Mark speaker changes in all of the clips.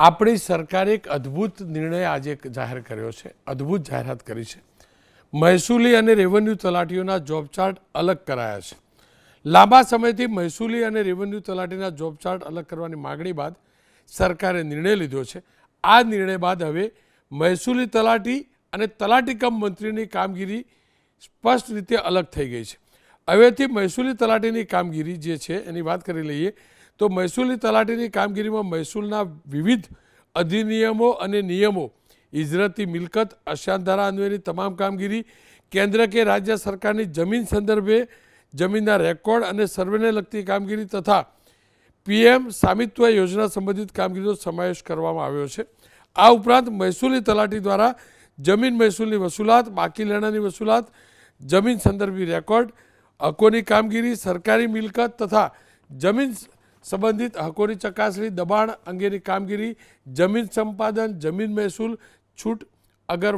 Speaker 1: આપણી સરકારે એક અદ્ભુત નિર્ણય આજે જાહેર કર્યો છે, અદ્ભુત જાહેરાત કરી છે। મહેસૂલી અને રેવન્યુ તલાટીઓના જોબ ચાર્ટ અલગ કરાયા છે। લાંબા સમયથી મહેસૂલી અને રેવન્યુ તલાટીના જોબ ચાર્ટ અલગ કરવાની માગણી બાદ સરકારે નિર્ણય લીધો છે। આ નિર્ણય બાદ હવે મહેસૂલી તલાટી અને તલાટી કમ મંત્રીની કામગીરી સ્પષ્ટ રીતે અલગ થઈ ગઈ છે। હવેથી મહેસૂલી તલાટીની કામગીરી જે છે એની વાત કરી લઈએ તો મહેસૂલી તલાટીની કામગીરીમાં મહેસૂલના વિવિધ અધિનિયમો અને નિયમો, ઇજરતી મિલકત, અશાંતધારા અન્વયની તમામ કામગીરી, કેન્દ્ર કે રાજ્ય સરકારની જમીન સંદર્ભે જમીનના રેકોર્ડ અને સર્વેને લગતી કામગીરી તથા પીએમ સ્વામિત્વ યોજના સંબંધિત કામગીરીનો સમાવેશ કરવામાં આવ્યો છે। આ ઉપરાંત મહેસૂલી તલાટી દ્વારા જમીન મહેસૂલની વસૂલાત, બાકી લેણાની વસૂલાત, જમીન સંદર્ભી રેકોર્ડ, હકોની કામગીરી, સરકારી મિલકત તથા જમીન સંબંધિત હકોની ચકાસણી, દબાણ અંગેની કામગીરી, જમીન સંપાદન, જમીન મહેસૂલ છૂટ અગર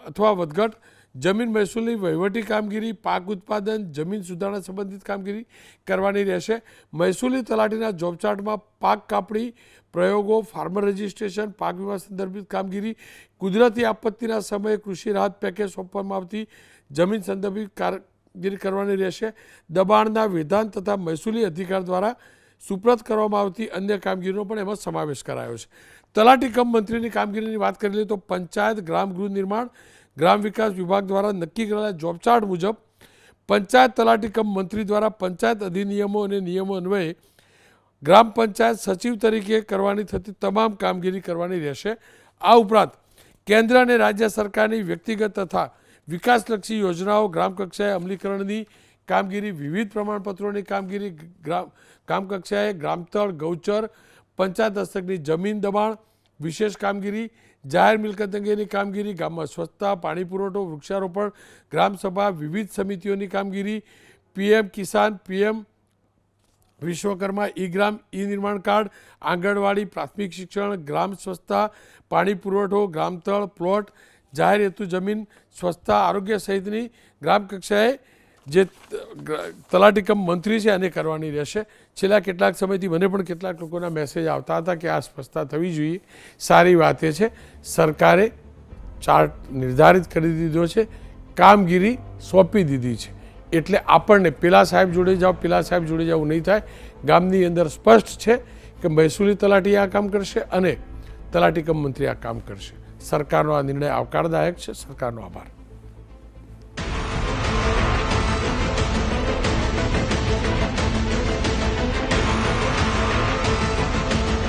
Speaker 1: અથવા વધઘટ, જમીન મહેસૂલની વહીવટી કામગીરી, પાક ઉત્પાદન, જમીન સુધારણા સંબંધિત કામગીરી કરવાની રહેશે। મહેસૂલી તલાટીના જોબ ચાર્ટમાં પાક કાપણી પ્રયોગો, ફાર્મર રજિસ્ટ્રેશન, પાક વીમા સંદર્ભિત કામગીરી, કુદરતી આપત્તિના સમયે કૃષિ રાહત પેકેજ સોંપવામાં આવતી જમીન સંદર્ભિત કામગીરી કરવાની રહેશે। દબાણના વિધાન તથા મહેસૂલી અધિકાર દ્વારા સુપ્રત કરવામાં આવતી અન્ય કામગીરીનો પણ એમાં સમાવેશ કરાયો છે। તલાટી કમ મંત્રીની કામગીરીની વાત કરી લઈએ તો પંચાયત, ગ્રામ ગૃહ નિર્માણ, ગ્રામ વિકાસ વિભાગ દ્વારા નક્કી કરેલા જોબ ચાર્ટ મુજબ પંચાયત તલાટી કમ મંત્રી દ્વારા પંચાયત અધિનિયમો અને નિયમો અન્વયે ગ્રામ પંચાયત સચિવ તરીકે કરવાની થતી તમામ કામગીરી કરવાની રહેશે। આ ઉપરાંત કેન્દ્ર અને રાજ્ય સરકારની વ્યક્તિગત તથા વિકાસલક્ષી યોજનાઓ, ગ્રામ કક્ષાએ અમલીકરણની કામગીરી, વિવિધ પ્રમાણપત્રોની કામગીરી, ગામ કક્ષાએ ગ્રામતળ, ગૌચર, પંચાયત હસ્તકની જમીન દબાણ, વિશેષ કામગીરી, જાહેર મિલકત અંગેની કામગીરી, ગામમાં સ્વચ્છતા, પાણી પુરવઠો, વૃક્ષારોપણ, ગ્રામસભા, વિવિધ સમિતિઓની કામગીરી, પીએમ કિસાન, પીએમ વિશ્વકર્મા, ઈ ગ્રામ, ઈ નિર્માણ કાર્ડ, આંગણવાડી, પ્રાથમિક શિક્ષણ, ગ્રામ સ્વચ્છતા, પાણી પુરવઠો, ગ્રામતળ, પ્લોટ, જાહેર હેતુ જમીન, સ્વચ્છતા, આરોગ્ય સહિતની ગ્રામ કક્ષાએ જે તલાટી કમ મંત્રી છે એને કરવાની રહેશે। છેલ્લા કેટલાક સમયથી મને પણ કેટલાક લોકોના મેસેજ આવતા હતા કે આ સ્પષ્ટતા થવી જોઈએ। સારી વાત એ છે સરકારે ચાર્ટ નિર્ધારિત કરી દીધો છે, કામગીરી સોંપી દીધી છે, એટલે આપણને પેલા સાહેબ જોડે જાઓ પેલા સાહેબ જોડે જવું નહીં થાય। ગામની અંદર સ્પષ્ટ છે કે મહેસૂલી તલાટી આ કામ કરશે અને તલાટી કમ મંત્રી આ કામ કરશે। સરકારનો આ નિર્ણય આવકારદાયક છે। સરકારનો આભાર।